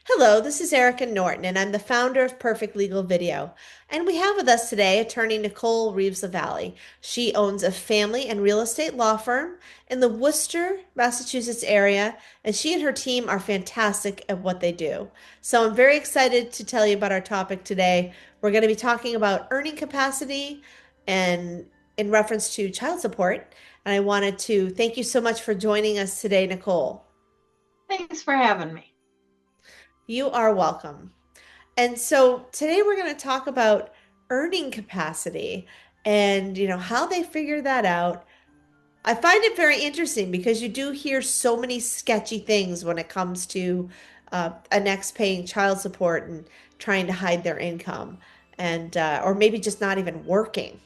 Hello, this is Erica Norton, and I'm the founder of Perfect Legal Video. And we have with us today Attorney Nicole Reeves Lavallee. She owns a family and real estate law firm in the Worcester, Massachusetts area, and she and her team are fantastic at what they do. So I'm very excited to tell you about our topic today. We're going to be talking about earning capacity and in reference to child support. And I wanted to thank you so much for joining us today, Nicole. Thanks for having me. You are welcome. And so today we're going to talk about earning capacity and how they figure that out. I find it very interesting because you do hear so many sketchy things when it comes to an ex paying child support and trying to hide their income and or maybe just not even working.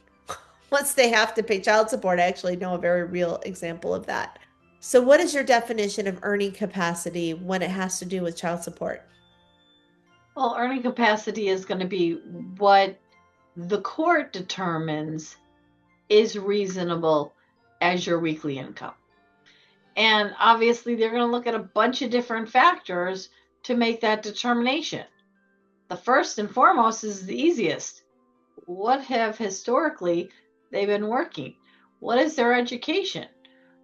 Once they have to pay child support, I actually know a very real example of that. So what is your definition of earning capacity when it has to do with child support? Well, earning capacity is going to be what the court determines is reasonable as your weekly income. And obviously, they're going to look at a bunch of different factors to make that determination. The first and foremost is the easiest. What have historically they been working? What is their education?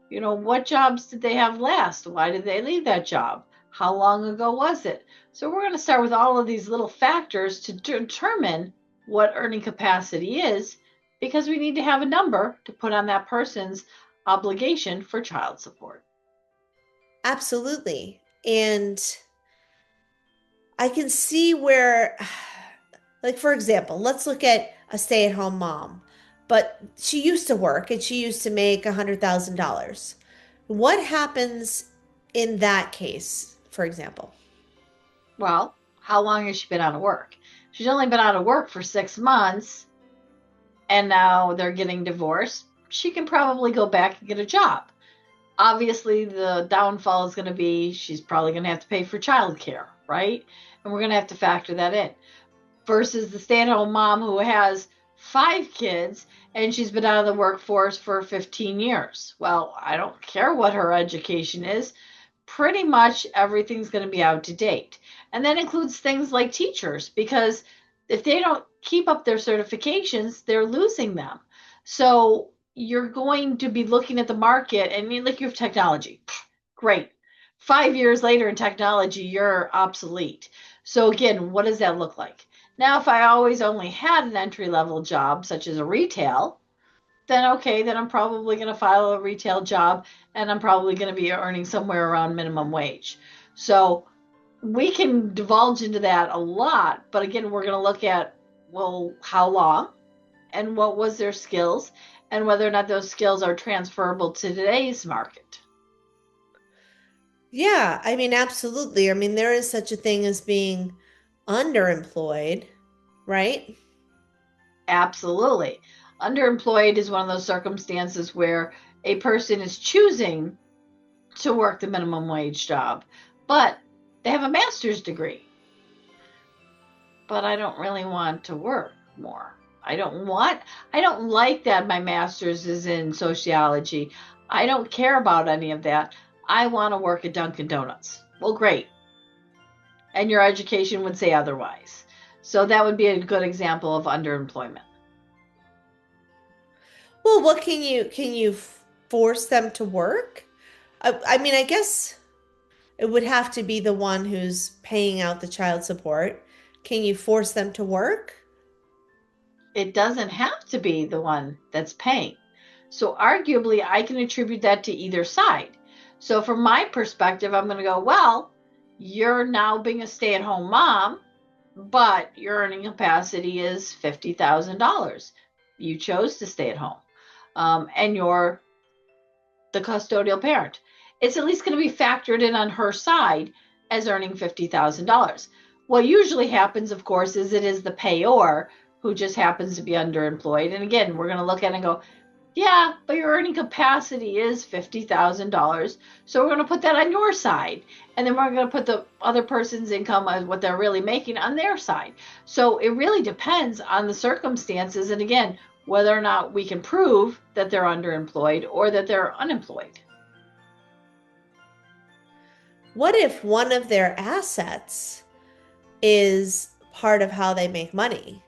What jobs did they have last? Why did they leave that job? How long ago was it? So we're going to start with all of these little factors to determine what earning capacity is, because we need to have a number to put on that person's obligation for child support. Absolutely. And I can see where, like, for example, let's look at a stay-at-home mom, but she used to work and she used to make $100,000. What happens in that case, for example? Well, how long has she been out of work? She's only been out of work for 6 months, and now they're getting divorced. She can probably go back and get a job. Obviously, the downfall is going to be she's probably going to have to pay for childcare, right? And we're going to have to factor that in. Versus the stay at home mom who has 5 kids and she's been out of the workforce for 15 years. Well, I don't care what her education is. Pretty much everything's going to be out to date. And that includes things like teachers, because if they don't keep up their certifications, they're losing them. So you're going to be looking at the market, and like you have technology. Great. 5 years later in technology, you're obsolete. So again, what does that look like? Now, if I always only had an entry level job, such as a retail, then okay, then I'm probably going to file a retail job and I'm probably going to be earning somewhere around minimum wage. So we can divulge into that a lot, but again, we're going to look at, well, how long and what was their skills and whether or not those skills are transferable to today's market. Yeah, I mean, absolutely. I mean, there is such a thing as being underemployed, right? Absolutely. Underemployed is one of those circumstances where a person is choosing to work the minimum wage job, but they have a master's degree. But I don't really want to work more. I don't like that my master's is in sociology. I don't care about any of that. I want to work at Dunkin' Donuts. Well, great. And your education would say otherwise. So that would be a good example of underemployment. Well, what can you force them to work? I mean, I guess it would have to be the one who's paying out the child support. Can you force them to work? It doesn't have to be the one that's paying. So arguably, I can attribute that to either side. So from my perspective, I'm going to go, well, you're now being a stay-at-home mom, but your earning capacity is $50,000. You chose to stay at home, and you're the custodial parent. It's at least going to be factored in on her side as earning $50,000. What usually happens, of course, is it is the payor who just happens to be underemployed. And again, we're going to look at it and go, yeah, but your earning capacity is $50,000. So we're going to put that on your side. And then we're going to put the other person's income as what they're really making on their side. So it really depends on the circumstances. And again, whether or not we can prove that they're underemployed or that they're unemployed. What if one of their assets is part of how they make money.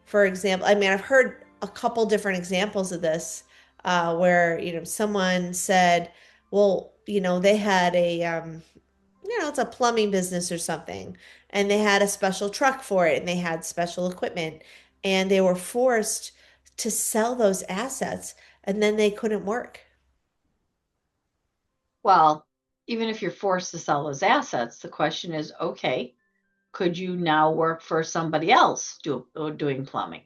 For example, I mean, I've heard a couple different examples of this where, someone said, well, they had it's a plumbing business or something, and they had a special truck for it and they had special equipment and they were forced to sell those assets and then they couldn't work. Well, even if you're forced to sell those assets, the question is, okay, could you now work for somebody else doing plumbing?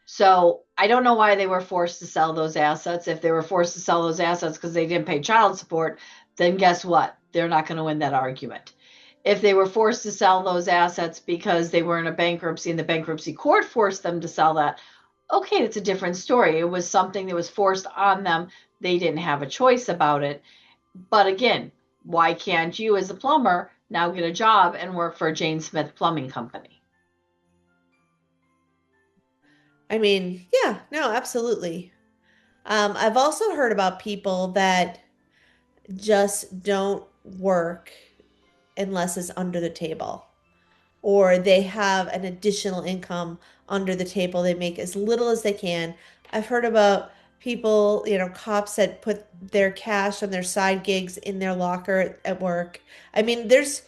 So I don't know why they were forced to sell those assets. If they were forced to sell those assets because they didn't pay child support, then guess what? They're not going to win that argument. If they were forced to sell those assets because they were in a bankruptcy and the bankruptcy court forced them to sell that, okay, it's a different story. It was something that was forced on them. They didn't have a choice about it. But again, why can't you, as a plumber, now get a job and work for a Jane Smith Plumbing Company? I mean, yeah, no, absolutely. I've also heard about people that just don't work unless it's under the table, or they have an additional income under the table. They make as little as they can. I've heard about people, cops that put their cash on their side gigs in their locker at work. I mean, there's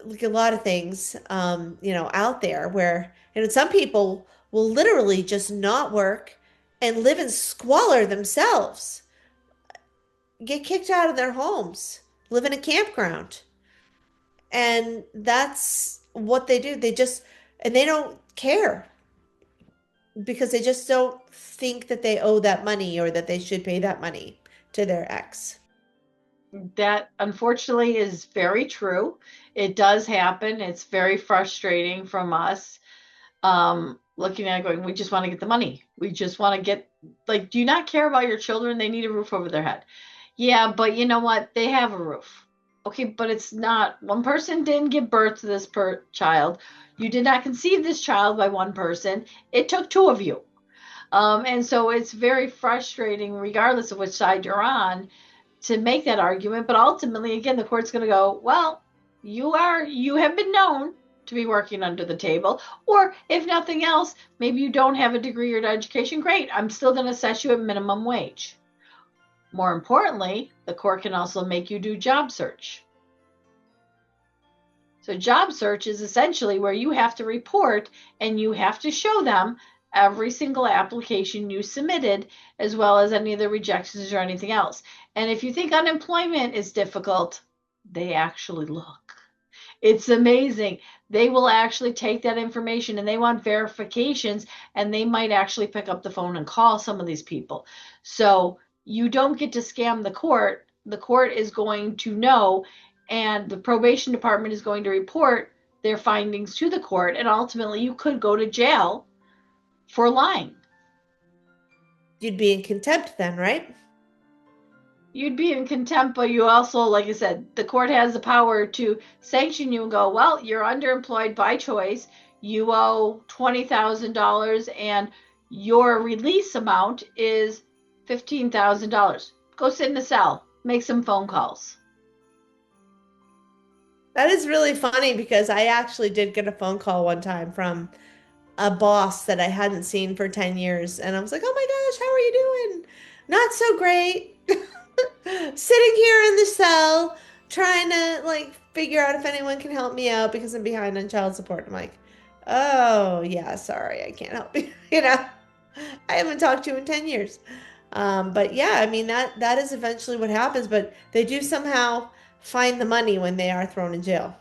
like a lot of things, out there where, some people will literally just not work and live in squalor themselves, get kicked out of their homes, live in a campground. And that's what they do. And they don't care because they just don't think that they owe that money or that they should pay that money to their ex. That unfortunately is very true. It does happen. It's very frustrating from us. Looking at it going, we just want to get the money. We just want to get, like, do you not care about your children? They need a roof over their head. Yeah, but you know what? They have a roof. Okay, but it's not, one person didn't give birth to this child. You did not conceive this child by one person. It took two of you. And so it's very frustrating, regardless of which side you're on, to make that argument. But ultimately, again, the court's going to go, well, you have been known to be working under the table. Or if nothing else, maybe you don't have a degree or education. Great. I'm still going to assess you at minimum wage. More importantly, the court can also make you do job search. So job search is essentially where you have to report and you have to show them every single application you submitted, as well as any of the rejections or anything else. And if you think unemployment is difficult, they actually look. It's amazing. They will actually take that information and they want verifications, and they might actually pick up the phone and call some of these people. So you don't get to scam the court. The court is going to know, and the probation department is going to report their findings to the court, and ultimately you could go to jail for lying. You'd be in contempt then, right? You'd be in contempt, but you also, like I said, the court has the power to sanction you and go, well, you're underemployed by choice. You owe $20,000 and your release amount is $15,000. Go sit in a cell, make some phone calls. That is really funny because I actually did get a phone call one time from a boss that I hadn't seen for 10 years. And I was like, oh my gosh, how are you doing? Not so great. Sitting here in the cell, trying to like figure out if anyone can help me out because I'm behind on child support. I'm like, oh yeah, sorry, I can't help you. I haven't talked to you in 10 years. But yeah, I mean that is eventually what happens, but they do somehow find the money when they are thrown in jail.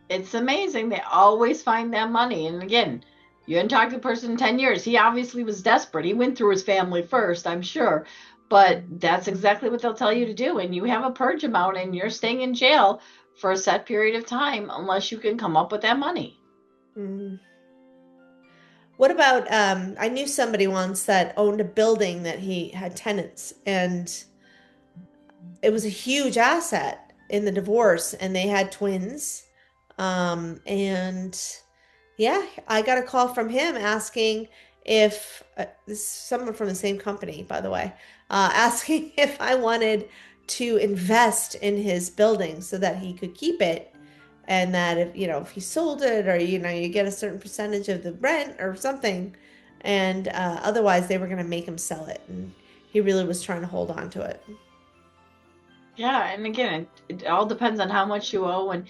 It's amazing. They always find that money. And again, you hadn't talked to the person in 10 years. He obviously was desperate. He went through his family first, I'm sure. But that's exactly what they'll tell you to do. And you have a purge amount and you're staying in jail for a set period of time unless you can come up with that money. Mhm. What about I knew somebody once that owned a building that he had tenants, and it was a huge asset in the divorce, and they had twins. And yeah, I got a call from him asking if this is someone from the same company, by the way, asking if I wanted to invest in his building so that he could keep it and that if he sold it, or you get a certain percentage of the rent or something, and otherwise they were going to make him sell it, and he really was trying to hold on to it. Yeah, and again, it all depends on how much you owe, and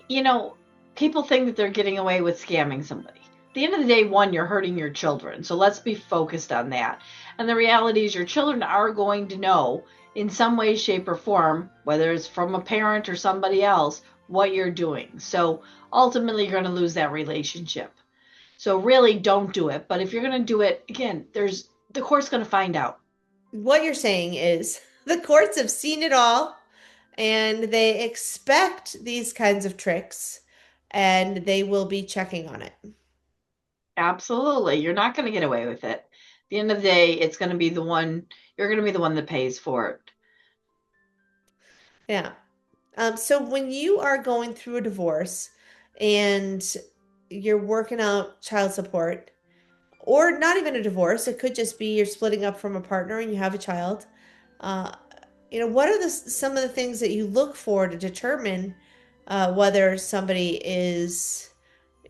you know, people think that they're getting away with scamming somebody. At the end of the day, one, you're hurting your children, so let's be focused on that. And the reality is, your children are going to know in some way, shape, or form, whether it's from a parent or somebody else, what you're doing. So ultimately, you're going to lose that relationship. So really, don't do it. But if you're going to do it, again, there's the court's going to find out. What you're saying is the courts have seen it all, and they expect these kinds of tricks, and they will be checking on it. Absolutely. You're not going to get away with it. At the end of the day, it's going to be the one, you're going to be the one that pays for it. Yeah. So when you are going through a divorce and you're working out child support, or not even a divorce, it could just be you're splitting up from a partner and you have a child. Uh, what are some of the things that you look for to determine whether somebody is,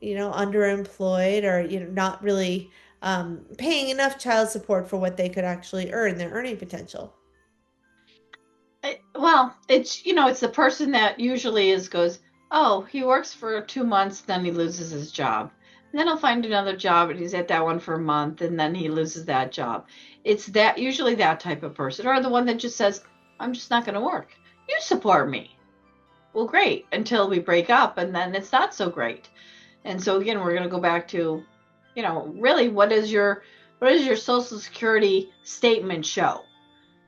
underemployed, or not really paying enough child support for what they could actually earn, their earning potential? Well, it's the person that usually goes, oh, he works for 2 months, then he loses his job. And then he'll find another job and he's at that one for a month and then he loses that job. It's that usually that type of person, or the one that just says, I'm just not going to work. You support me. Well, great, until we break up and then it's not so great. And so again, we're going to go back to, really what does your social security statement show?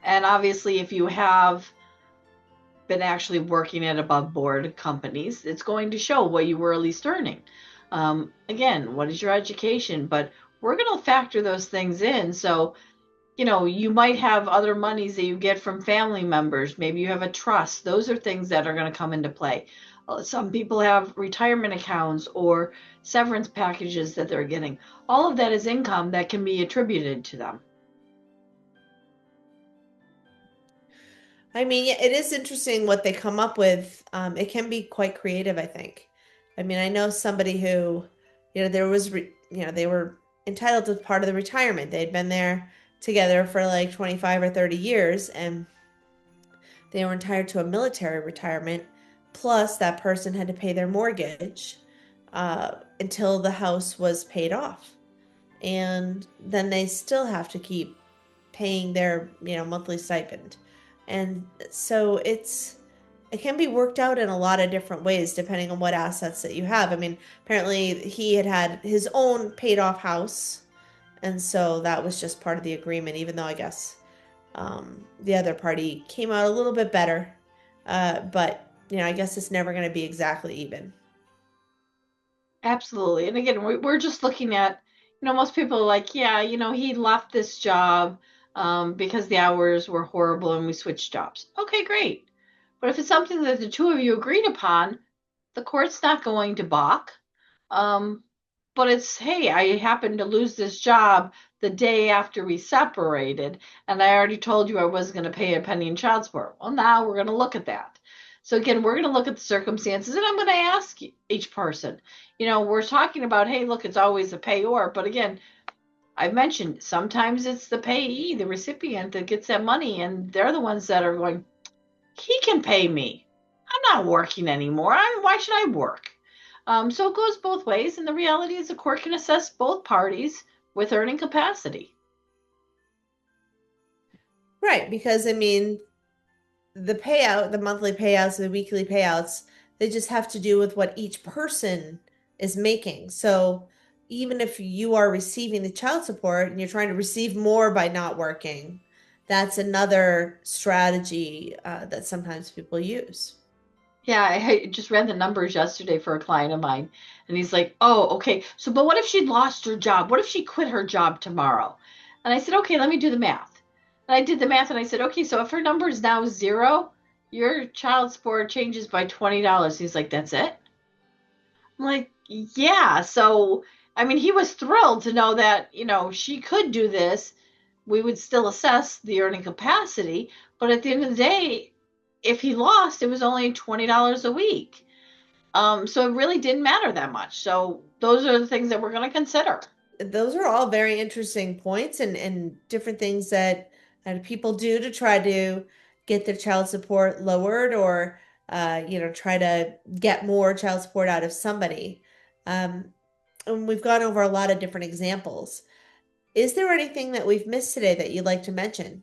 And obviously, if you have been actually working at above board companies, it's going to show what you were at least earning. Again, what is your education? But we're going to factor those things in. So, you might have other monies that you get from family members. Maybe you have a trust. Those are things that are going to come into play. Some people have retirement accounts or severance packages that they're getting. All of that is income that can be attributed to them. I mean, yeah, it is interesting what they come up with. It can be quite creative, I think. I mean, I know somebody who, they were entitled to part of the retirement. They'd been there together for like 25 or 30 years, and they were entitled to a military retirement. Plus, that person had to pay their mortgage until the house was paid off. And then they still have to keep paying their, monthly stipend. And so it can be worked out in a lot of different ways depending on what assets that you have. I mean, apparently he had his own paid off house, and so that was just part of the agreement, even though I guess the other party came out a little bit better. But I guess it's never going to be exactly even. Absolutely. And again, we're just looking at, most people are like, yeah, he left this job because the hours were horrible and we switched jobs. Okay, great. But if it's something that the two of you agreed upon, the court's not going to balk. Um, but it's, hey, I happened to lose this job the day after we separated, and I already told you I wasn't going to pay a penny in child support. Well, now we're going to look at that. So again, we're going to look at the circumstances, and I'm going to ask each person. We're talking about, hey, look, it's always a payor, but again, I've mentioned sometimes it's the payee, the recipient that gets that money, and they're the ones that are going, he can pay me. I'm not working anymore. Why should I work? So it goes both ways, and the reality is the court can assess both parties with earning capacity. Right, because I mean, the monthly payouts, the weekly payouts, they just have to do with what each person is making. So even if you are receiving the child support and you're trying to receive more by not working, that's another strategy that sometimes people use. Yeah, I just read the numbers yesterday for a client of mine, and he's like, "Oh, okay. So, but what if she lost her job? What if she quit her job tomorrow?" And I said, "Okay, let me do the math." And I did the math, and I said, "Okay, so if her number is now zero, your child support changes by $20." He's like, "That's it?" I'm like, "Yeah." So, I mean, he was thrilled to know that she could do this. We would still assess the earning capacity, but at the end of the day, if he lost, it was only $20 a week. So it really didn't matter that much. So those are the things that we're going to consider. Those are all very interesting points and different things that people do to try to get their child support lowered or try to get more child support out of somebody. Um, and we've gone over a lot of different examples. Is there anything that we've missed today that you'd like to mention?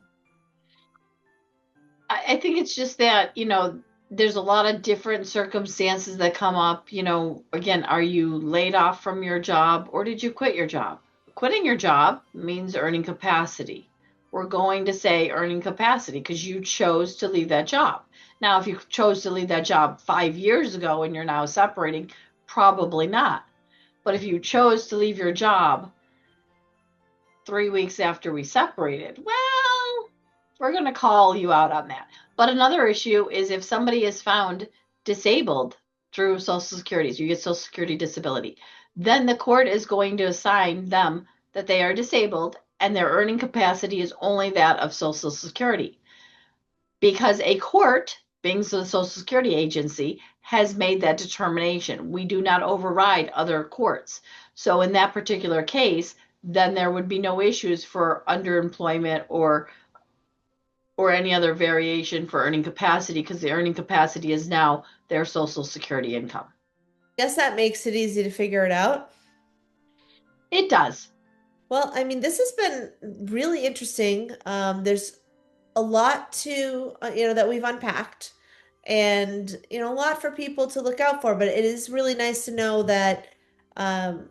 I think it's just that, there's a lot of different circumstances that come up. Again, are you laid off from your job or did you quit your job? Quitting your job means earning capacity. We're going to say earning capacity because you chose to leave that job. Now, if you chose to leave that job 5 years ago and you're now separating, probably not. But if you chose to leave your job 3 weeks after we separated, well, we're going to call you out on that. But another issue is if somebody is found disabled through Social Security, so you get Social Security disability, then the court is going to assign them that they are disabled and their earning capacity is only that of Social Security. Because a court, being the Social Security agency, has made that determination. We do not override other courts. So in that particular case, then there would be no issues for underemployment or any other variation for earning capacity because the earning capacity is now their Social Security income. Guess that makes it easy to figure it out. It does. Well, I mean, this has been really interesting. There's a lot to, that we've unpacked and, a lot for people to look out for. But it is really nice to know that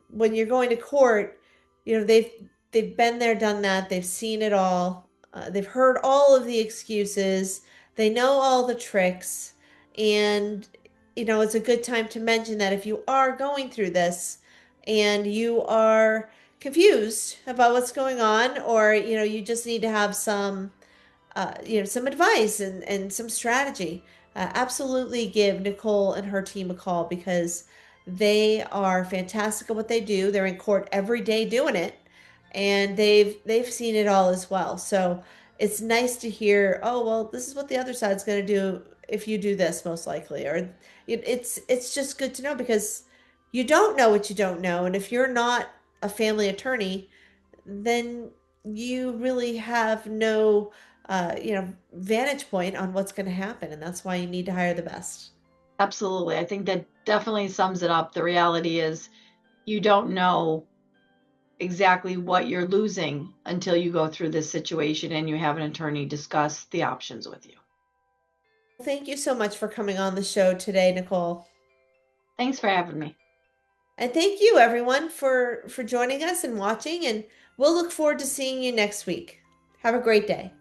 when you're going to court, they've been there, done that. They've seen it all. They've heard all of the excuses. They know all the tricks. And, it's a good time to mention that if you are going through this and you are confused about what's going on, or, you just need to have some advice and some strategy, absolutely give Nicole and her team a call because they are fantastic at what they do. They're in court every day doing it, and they've seen it all as well. So it's nice to hear, oh, well, this is what the other side's going to do if you do this, most likely. Or it's just good to know because you don't know what you don't know, and if you're not a family attorney, then you really have no vantage point on what's going to happen. And that's why you need to hire the best. Absolutely. I think that definitely sums it up. The reality is you don't know exactly what you're losing until you go through this situation and you have an attorney discuss the options with you. Thank you so much for coming on the show today, Nicole. Thanks for having me. And thank you everyone for joining us and watching, and we'll look forward to seeing you next week. Have a great day.